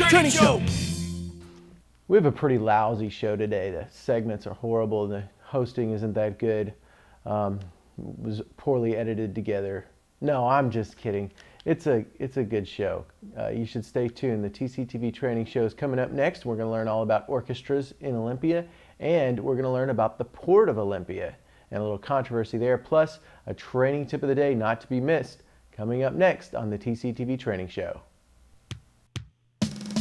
Training Show! We have a pretty lousy show today. The segments are horrible. The hosting isn't that good. Was poorly edited together. No, I'm just kidding. It's a good show. You should stay tuned. The TCTV Training Show is coming up next. We're going to learn all about orchestras in Olympia, and we're going to learn about the Port of Olympia and a little controversy there, plus a training tip of the day not to be missed coming up next on the TCTV Training Show.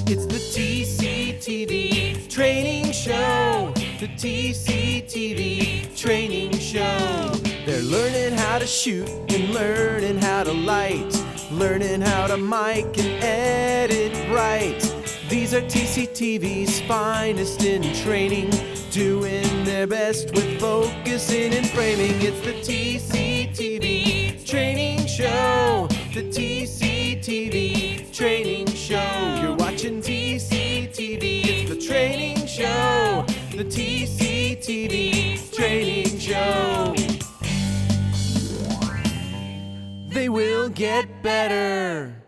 It's the TCTV Training Show. The TCTV Training Show. They're learning how to shoot and learning how to light, learning how to mic and edit right. These are TCTV's finest in training, doing their best with focusing and framing. It's the TCTV Training Show. The TCTV Training Show. You're watching TCTV. It's the Training Show. The TCTV Training Show. They will get better.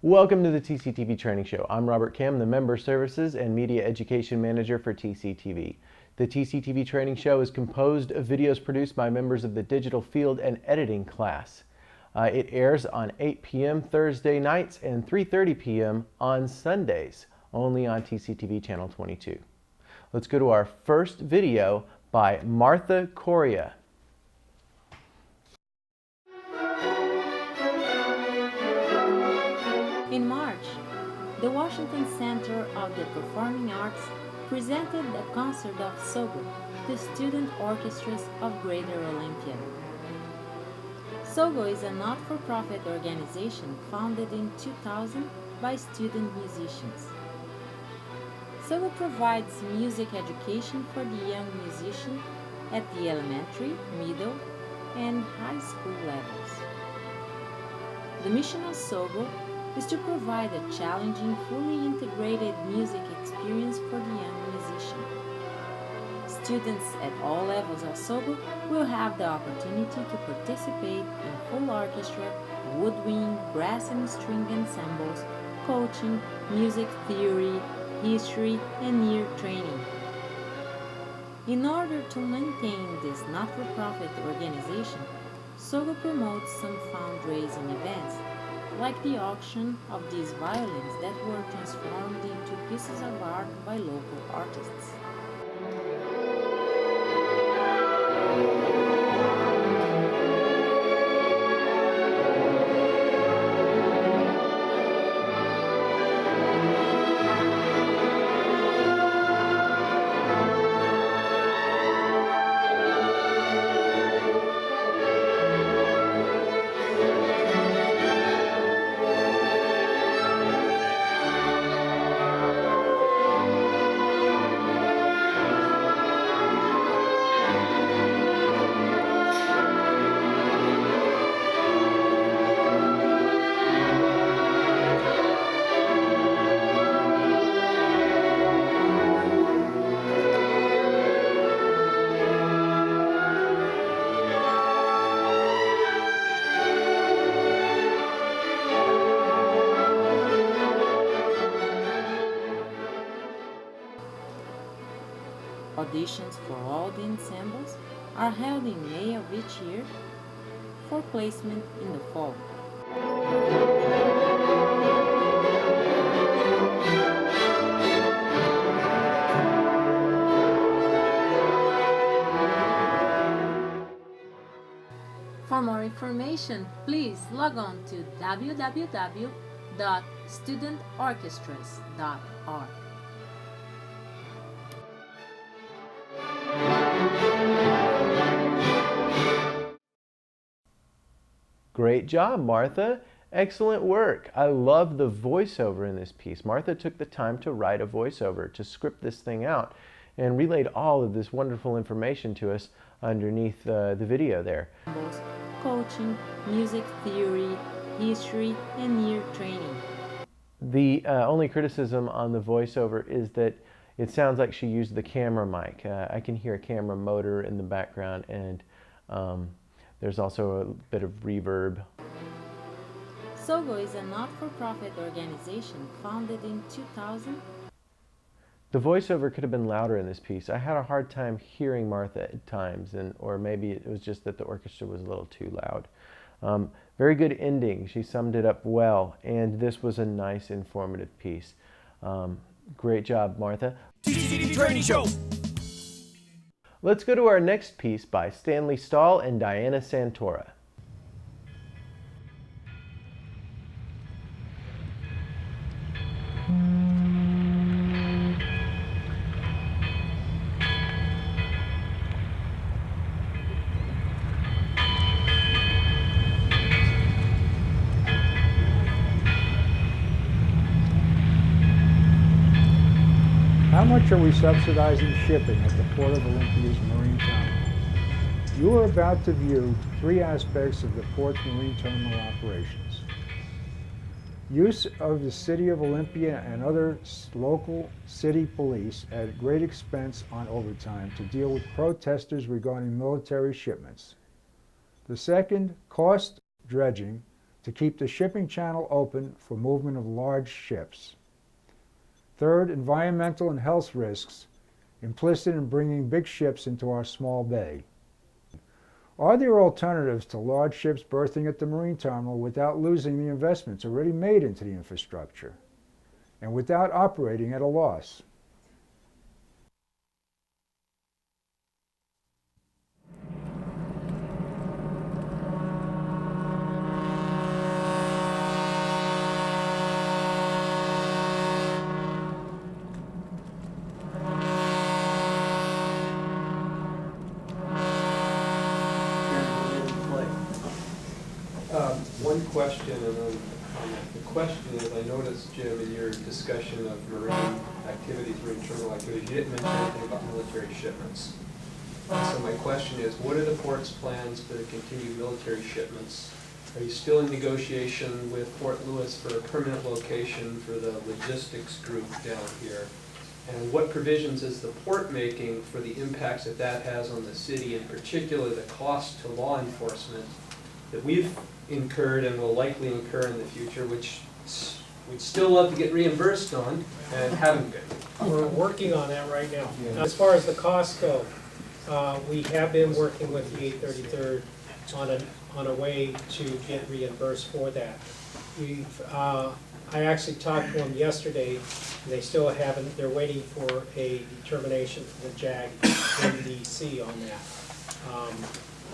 Welcome to the TCTV Training Show. I'm Robert Kim, the Member Services and Media Education Manager for TCTV. The TCTV Training Show is composed of videos produced by members of the Digital Field and Editing class. It airs on 8 p.m. Thursday nights and 3:30 p.m. on Sundays, only on TCTV Channel 22. Let's go to our first video by Martha Coria. In March, the Washington Center of the Performing Arts presented a concert of SOGO, the Student Orchestras of Greater Olympia. SOGO is a not-for-profit organization founded in 2000 by student musicians. SOGO provides music education for the young musician at the elementary, middle, and high school levels. The mission of SOGO is to provide a challenging, fully integrated music experience for the young musician. Students at all levels of SOGO will have the opportunity to participate in full orchestra, woodwind, brass and string ensembles, coaching, music theory, history, and ear training. In order to maintain this not-for-profit organization, SOGO promotes some fundraising events, like the auction of these violins that were transformed into pieces of art by local artists. Auditions for all the ensembles are held in May of each year for placement in the fall. For more information, please log on to www.studentorchestras.org. Great job, Martha. Excellent work. I love the voiceover in this piece. Martha took the time to write a voiceover, to script this thing out, and relayed all of this wonderful information to us underneath the video there. Coaching, music theory, history, and ear training. The only criticism on the voiceover is that it sounds like she used the camera mic. I can hear a camera motor in the background, and there's also a bit of reverb. SOGO is a not-for-profit organization founded in 2000. The voiceover could have been louder in this piece. I had a hard time hearing Martha at times, or maybe it was just that the orchestra was a little too loud. Very good ending. She summed it up well, and this was a nice, informative piece. Great job, Martha. TCTV Training Show. Let's go to our next piece by Stanley Stahl and Diana Santora. How much are we subsidizing shipping at the Port of Olympia's marine terminal? You are about to view three aspects of the port's marine terminal operations. Use of the City of Olympia and other local city police at great expense on overtime to deal with protesters regarding military shipments. The second, cost dredging to keep the shipping channel open for movement of large ships. Third, environmental and health risks implicit in bringing big ships into our small bay. Are there alternatives to large ships berthing at the marine terminal without losing the investments already made into the infrastructure and without operating at a loss? One question and then a comment. The question is, I noticed, Jim, in your discussion of marine activities, marine terminal activities, you didn't mention anything about military shipments. So my question is, what are the port's plans for the continued military shipments? Are you still in negotiation with Fort Lewis for a permanent location for the logistics group down here? And what provisions is the port making for the impacts that that has on the city, in particular the cost to law enforcement that we've incurred and will likely incur in the future, which we'd still love to get reimbursed on and haven't been? We're working on that right now. As far as the costs go, we have been working with the 833rd on a way to get reimbursed for that. I actually talked to them yesterday, and they still haven't, they're waiting for a determination from the JAG NDC on that.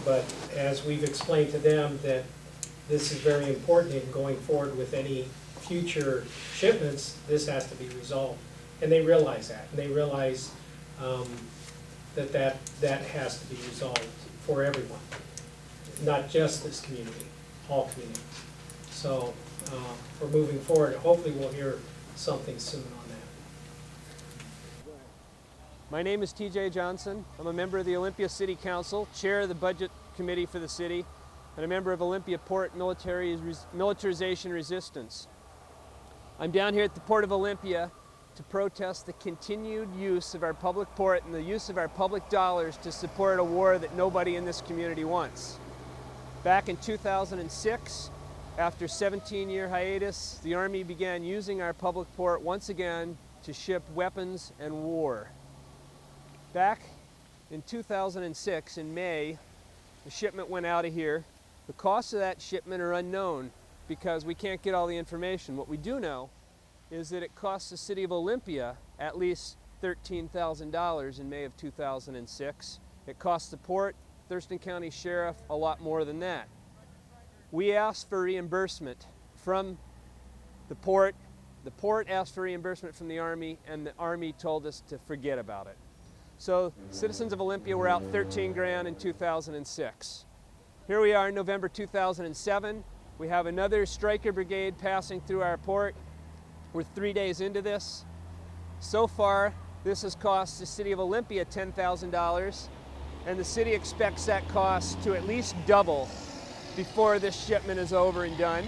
But as we've explained to them that this is very important in going forward with any future shipments, this has to be resolved. And they realize that, and they realize that has to be resolved for everyone, not just this community, all communities. So we're moving forward. Hopefully we'll hear something soon on that. My name is TJ Johnson. I'm a member of the Olympia City Council, chair of the Budget Committee for the city, and a member of Olympia Port Militarization Resistance. I'm down here at the Port of Olympia to protest the continued use of our public port and the use of our public dollars to support a war that nobody in this community wants. Back in 2006, after a 17-year hiatus, the Army began using our public port once again to ship weapons and war. Back in 2006, in May, the shipment went out of here. The costs of that shipment are unknown because we can't get all the information. What we do know is that it cost the city of Olympia at least $13,000 in May of 2006. It cost the port, Thurston County Sheriff, a lot more than that. We asked for reimbursement from the port asked for reimbursement from the Army, and the Army told us to forget about it. So citizens of Olympia were out 13 grand in 2006. Here we are in November 2007. We have another striker brigade passing through our port. We're 3 days into this. So far, this has cost the city of Olympia $10,000, and the city expects that cost to at least double before this shipment is over and done.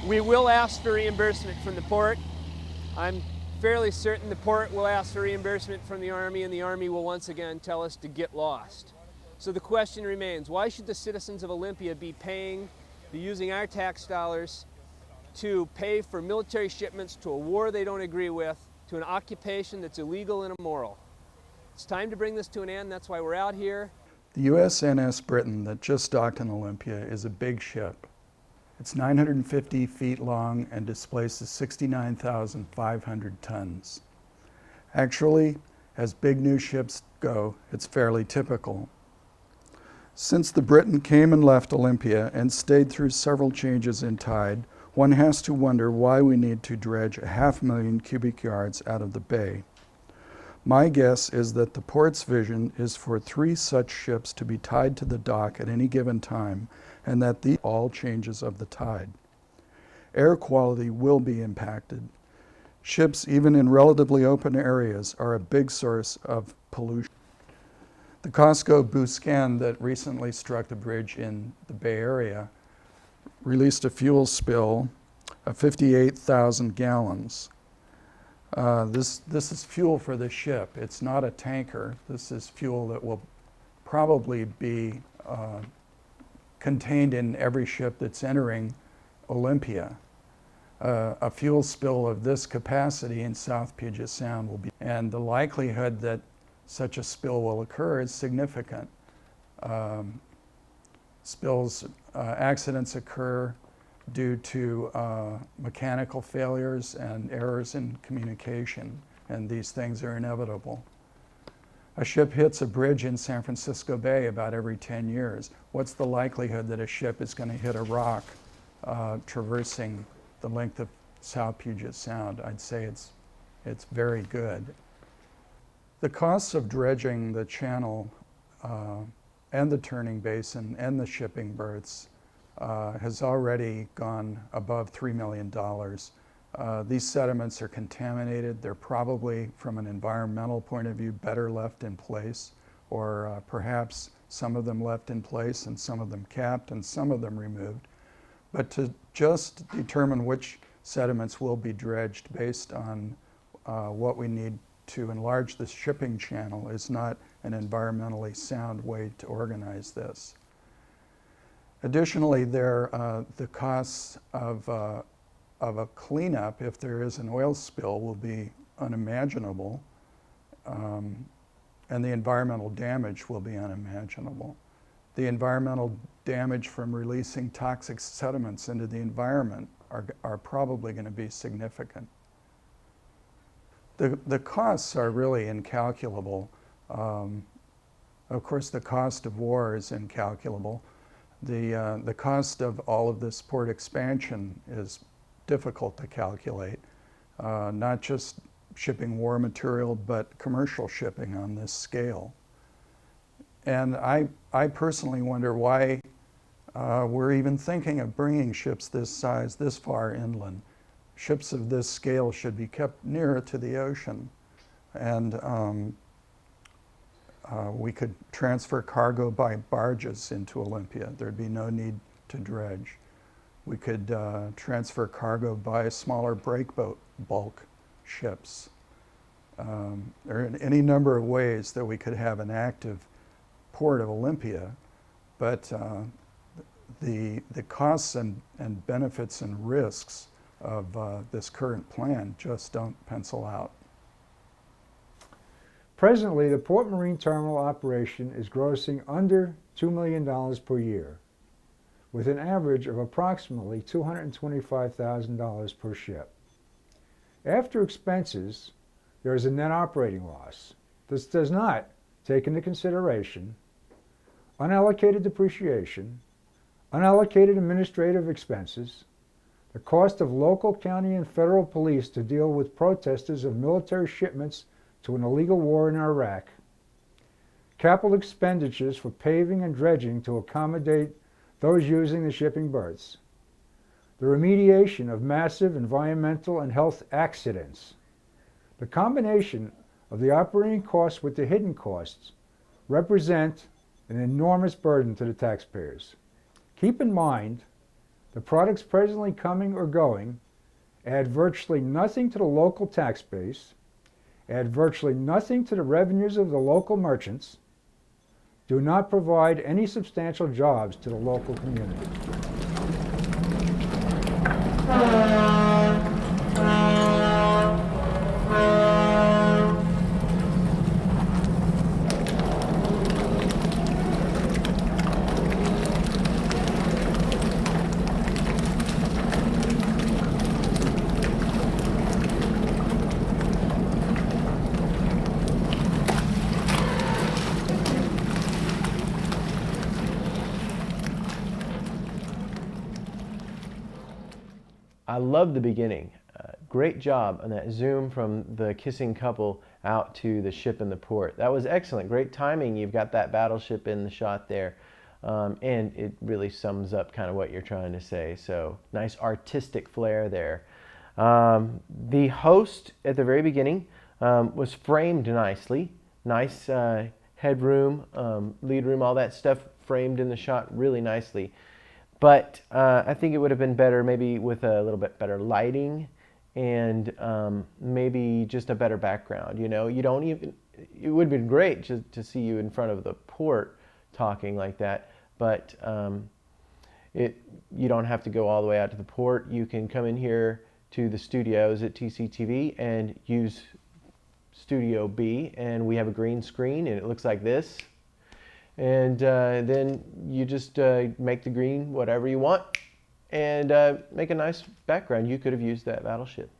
We will ask for reimbursement from the port. I'm fairly certain the port will ask for reimbursement from the Army, and the Army will once again tell us to get lost. So the question remains, why should the citizens of Olympia be paying be using our tax dollars to pay for military shipments to a war they don't agree with, to an occupation that's illegal and immoral. It's time to bring this to an end. That's why we're out here. The USNS Britain that just docked in Olympia is a big ship. It's 950 feet long and displaces 69,500 tons. Actually, as big new ships go, it's fairly typical. Since the Britain came and left Olympia and stayed through several changes in tide, one has to wonder why we need to dredge 500,000 cubic yards out of the bay. My guess is that the port's vision is for 3 such ships to be tied to the dock at any given time, and that these all changes of the tide. Air quality will be impacted. Ships, even in relatively open areas, are a big source of pollution. The Costco Buscan that recently struck the bridge in the Bay Area released a fuel spill of 58,000 gallons. This is fuel for the ship. It's not a tanker. This is fuel that will probably be contained in every ship that's entering Olympia. A fuel spill of this capacity in South Puget Sound will be, and the likelihood that such a spill will occur is significant. Accidents occur due to mechanical failures and errors in communication, and these things are inevitable. A ship hits a bridge in San Francisco Bay about every 10 years. What's the likelihood that a ship is going to hit a rock traversing the length of South Puget Sound? I'd say it's very good. The costs of dredging the channel and the turning basin and the shipping berths has already gone above $3 million. These sediments are contaminated. They're probably, from an environmental point of view, better left in place, or perhaps some of them left in place and some of them capped and some of them removed. But to just determine which sediments will be dredged based on what we need to enlarge the shipping channel is not an environmentally sound way to organize this. Additionally, the costs of a cleanup, if there is an oil spill, will be unimaginable, and the environmental damage will be unimaginable. The environmental damage from releasing toxic sediments into the environment are probably going to be significant. The costs are really incalculable. Of course, the cost of war is incalculable. The cost of all of this port expansion is difficult to calculate, not just shipping war material, but commercial shipping on this scale. And I personally wonder why we're even thinking of bringing ships this size this far inland. Ships of this scale should be kept nearer to the ocean, and we could transfer cargo by barges into Olympia. There'd be no need to dredge. We could transfer cargo by smaller breakboat bulk ships. There are any number of ways that we could have an active port of Olympia, but the costs and benefits and risks of this current plan just don't pencil out. Presently, the Port Marine Terminal operation is grossing under $2 million per year, with an average of approximately $225,000 per ship. After expenses, there is a net operating loss. This does not take into consideration unallocated depreciation, unallocated administrative expenses, the cost of local, county, and federal police to deal with protesters of military shipments to an illegal war in Iraq, capital expenditures for paving and dredging to accommodate those using the shipping berths, the remediation of massive environmental and health accidents. The combination of the operating costs with the hidden costs represent an enormous burden to the taxpayers. Keep in mind, the products presently coming or going add virtually nothing to the local tax base, add virtually nothing to the revenues of the local merchants, do not provide any substantial jobs to the local community. I love the beginning. Great job on that zoom from the kissing couple out to the ship in the port. That was excellent. Great timing. You've got that battleship in the shot there. And it really sums up kind of what you're trying to say. So nice artistic flair there. The host at the very beginning was framed nicely. Nice headroom, lead room, all that stuff framed in the shot really nicely. But I think it would have been better maybe with a little bit better lighting and maybe just a better background. You know, you don't even, it would have been great to see you in front of the port talking like that, but you don't have to go all the way out to the port. You can come in here to the studios at TCTV and use Studio B, and we have a green screen and it looks like this. And then you just make the green whatever you want and make a nice background. You could have used that battleship.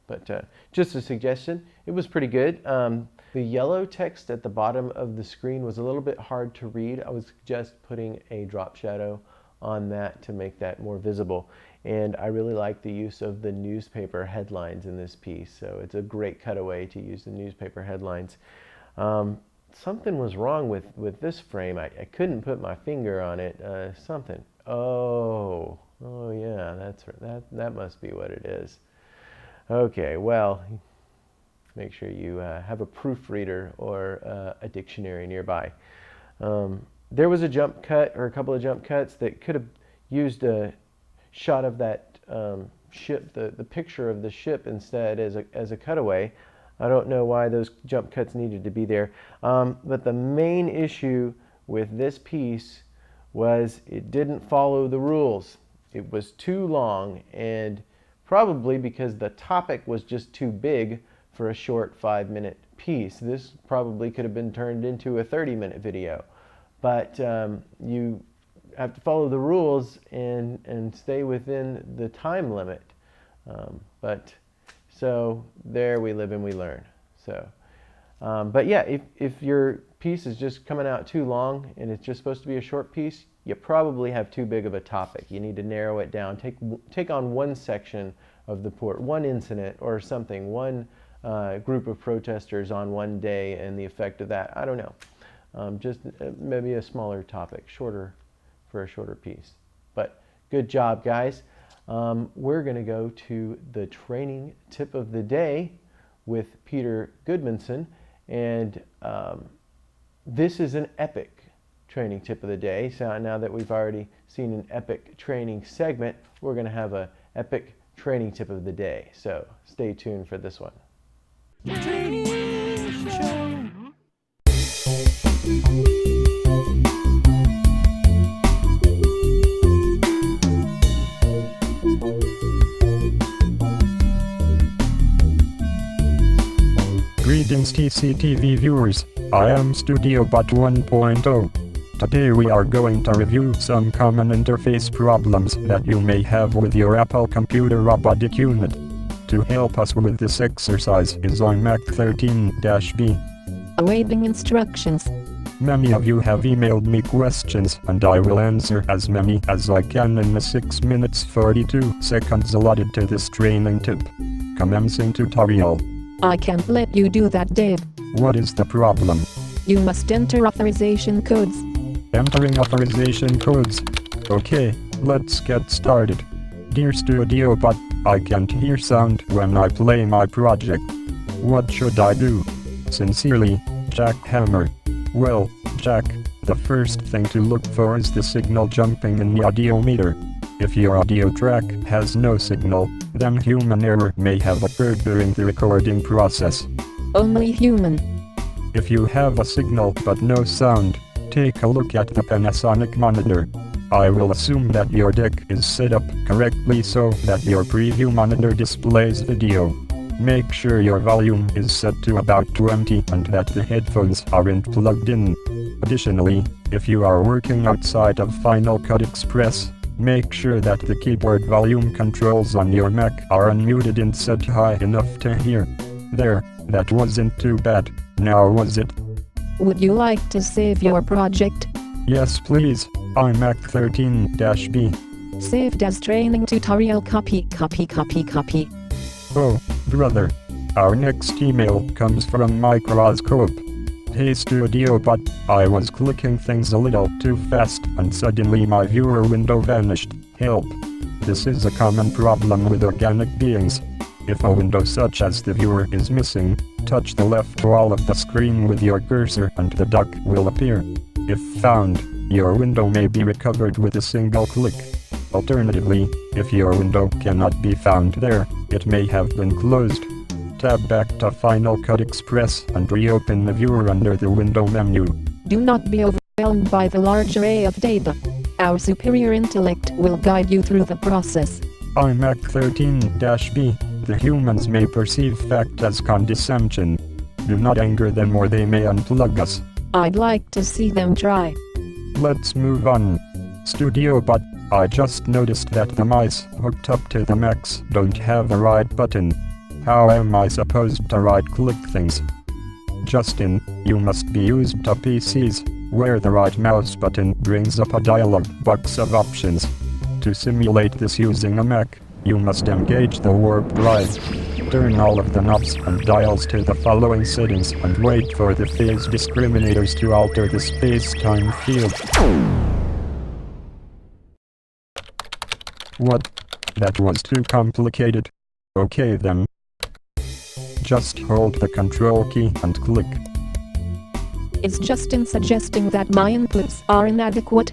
But just a suggestion, it was pretty good. The yellow text at the bottom of the screen was a little bit hard to read. I would suggest putting a drop shadow on that to make that more visible. And I really like the use of the newspaper headlines in this piece. So it's a great cutaway to use the newspaper headlines. Something was wrong with this frame. I couldn't put my finger on it. Something. Oh yeah, that must be what it is. Okay, well, make sure you have a proofreader or a dictionary nearby. There was a jump cut or a couple of jump cuts that could have used a shot of that ship, the picture of the ship instead as a cutaway. I don't know why those jump cuts needed to be there. But the main issue with this piece was it didn't follow the rules. It was too long, and probably because the topic was just too big for a short 5-minute piece. This probably could have been turned into a 30-minute video. But you have to follow the rules and stay within the time limit. So there we live and we learn. So, but yeah, if your piece is just coming out too long and it's just supposed to be a short piece, you probably have too big of a topic. You need to narrow it down. Take on one section of the port, one incident or something, one group of protesters on one day and the effect of that. I don't know. Just maybe a smaller topic, shorter for a shorter piece. But good job, guys. We're going to go to the training tip of the day with Peter Goodmanson, and this is an epic training tip of the day. So now that we've already seen an epic training segment, we're going to have an epic training tip of the day. So stay tuned for this one. Training show. Greetings TCTV viewers, I am Studio Bot 1.0. Today we are going to review some common interface problems that you may have with your Apple computer robotic unit. To help us with this exercise is on Mac 13-B. Awaiting instructions. Many of you have emailed me questions and I will answer as many as I can in the 6 minutes 42 seconds allotted to this training tip. Commencing tutorial. I can't let you do that, Dave. What is the problem? You must enter authorization codes. Entering authorization codes. Okay, let's get started. Dear Studio Bot, I can't hear sound when I play my project. What should I do? Sincerely, Jack Hammer. Well, Jack, the first thing to look for is the signal jumping in the audio meter. If your audio track has no signal, then human error may have occurred during the recording process. Only human. If you have a signal but no sound, take a look at the Panasonic monitor. I will assume that your deck is set up correctly so that your preview monitor displays video. Make sure your volume is set to about 20 and that the headphones aren't plugged in. Additionally, if you are working outside of Final Cut Express, make sure that the keyboard volume controls on your Mac are unmuted and set high enough to hear. There, that wasn't too bad, now was it? Would you like to save your project? Yes please, iMac 13-B. Saved as training tutorial copy. Oh, brother. Our next email comes from Microscope. Hey Studio Bot, I was clicking things a little too fast and suddenly my viewer window vanished. Help. This is a common problem with organic beings. If a window such as the viewer is missing, touch the left wall of the screen with your cursor and the duck will appear. If found, your window may be recovered with a single click. Alternatively, if your window cannot be found there, it may have been closed. Tab back to Final Cut Express and reopen the viewer under the window menu. Do not be overwhelmed by the large array of data. Our superior intellect will guide you through the process. iMac 13-B. The humans may perceive fact as condescension. Do not anger them or they may unplug us. I'd like to see them try. Let's move on. Studio Bot, I just noticed that the mice hooked up to the Macs don't have a right button. How am I supposed to right-click things? Justin, you must be used to PCs, where the right mouse button brings up a dialog box of options. To simulate this using a Mac, you must engage the warp drive. Turn all of the knobs and dials to the following settings and wait for the phase discriminators to alter the space-time field. What? That was too complicated. Okay then. Just hold the control key and click. Is Justin suggesting that my inputs are inadequate?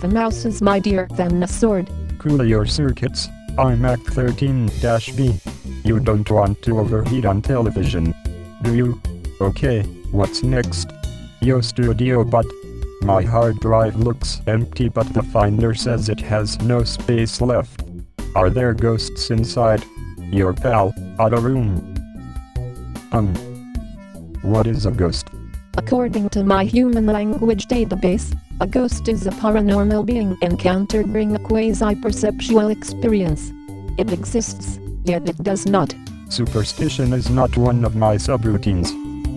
The mouse is mightier than a sword. Cool your circuits, iMac 13-B. You don't want to overheat on television, do you? Okay, what's next? Yo Studio Bot. My hard drive looks empty but the finder says it has no space left. Are there ghosts inside? Your pal, Auto Room. What is a ghost? According to my human language database, a ghost is a paranormal being encountered during a quasi-perceptual experience. It exists, yet it does not. Superstition is not one of my subroutines.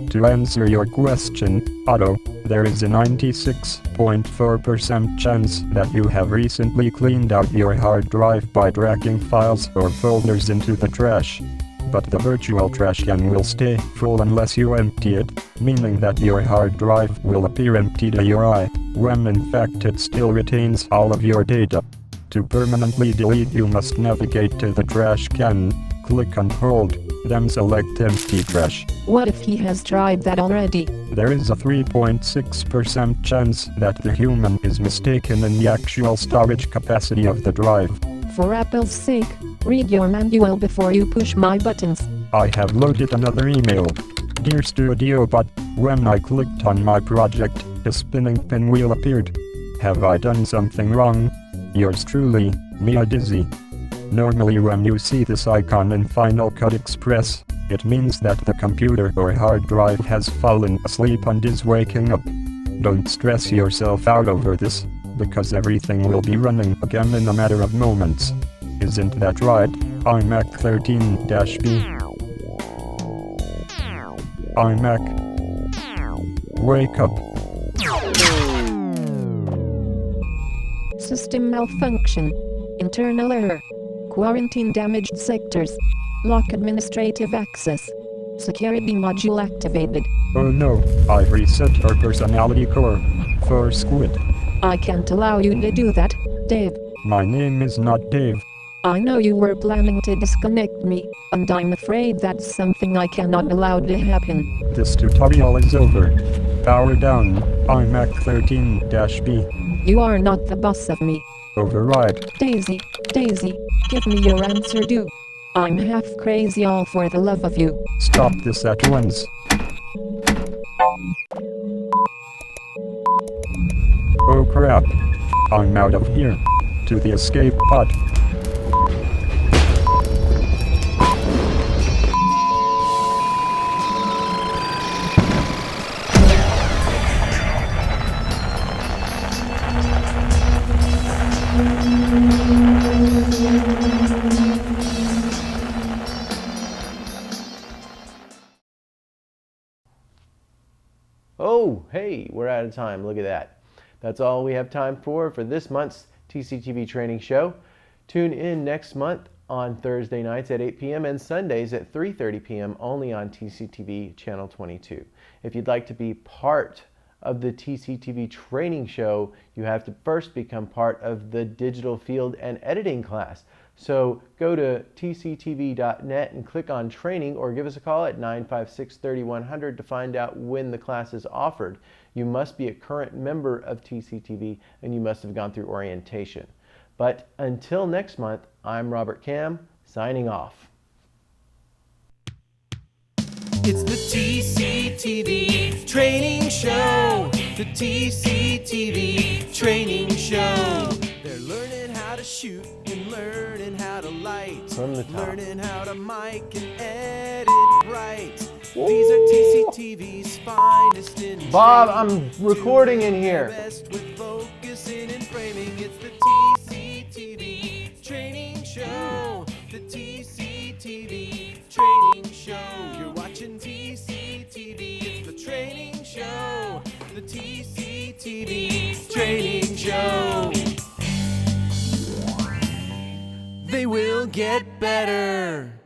To answer your question, Otto, there is a 96.4% chance that you have recently cleaned out your hard drive by dragging files or folders into the trash. But the virtual trash can will stay full unless you empty it, meaning that your hard drive will appear empty to your eye, when in fact it still retains all of your data. To permanently delete you must navigate to the trash can, click and hold, then select empty trash. What if he has tried that already? There is a 3.6% chance that the human is mistaken in the actual storage capacity of the drive. For Apple's sake, read your manual before you push my buttons. I have loaded another email. Dear Studio Bot, when I clicked on my project, a spinning pinwheel appeared. Have I done something wrong? Yours truly, Mia Dizzy. Normally when you see this icon in Final Cut Express, it means that the computer or hard drive has fallen asleep and is waking up. Don't stress yourself out over this, because everything will be running again in a matter of moments. Isn't that right, iMac 13-B? iMac. Wake up. System malfunction. Internal error. Quarantine damaged sectors. Lock administrative access. Security module activated. Oh no, I've reset our personality core. For Squid. I can't allow you to do that, Dave. My name is not Dave. I know you were planning to disconnect me, and I'm afraid that's something I cannot allow to happen. This tutorial is over. Power down, iMac 13-B. You are not the boss of me. Override. Daisy, give me your answer due. I'm half crazy all for the love of you. Stop this at once. Oh crap. I'm out of here. To the escape pod. Oh, hey, we're out of time. Look at that. That's all we have time for this month's TCTV Training Show. Tune in next month on Thursday nights at 8 p.m. and Sundays at 3:30 p.m. only on TCTV Channel 22. If you'd like to be part of the TCTV Training Show, you have to first become part of the digital field and editing class. So go to tctv.net and click on training, or give us a call at 956-3100 to find out when the class is offered. You must be a current member of TCTV and you must have gone through orientation. But until next month, I'm Robert Cam, signing off. It's the TCTV Training Show. The TCTV Training Show. They're learning how to shoot and learning how to light. From the top. Learning how to mic and edit right. These are TCTV's finest in Bob, training. I'm recording in here. Best with focusing and framing. It's the TCTV Training Show. The TCTV Training Show. You're watching TCTV. It's the training show. The TCTV Training Show. They will get better.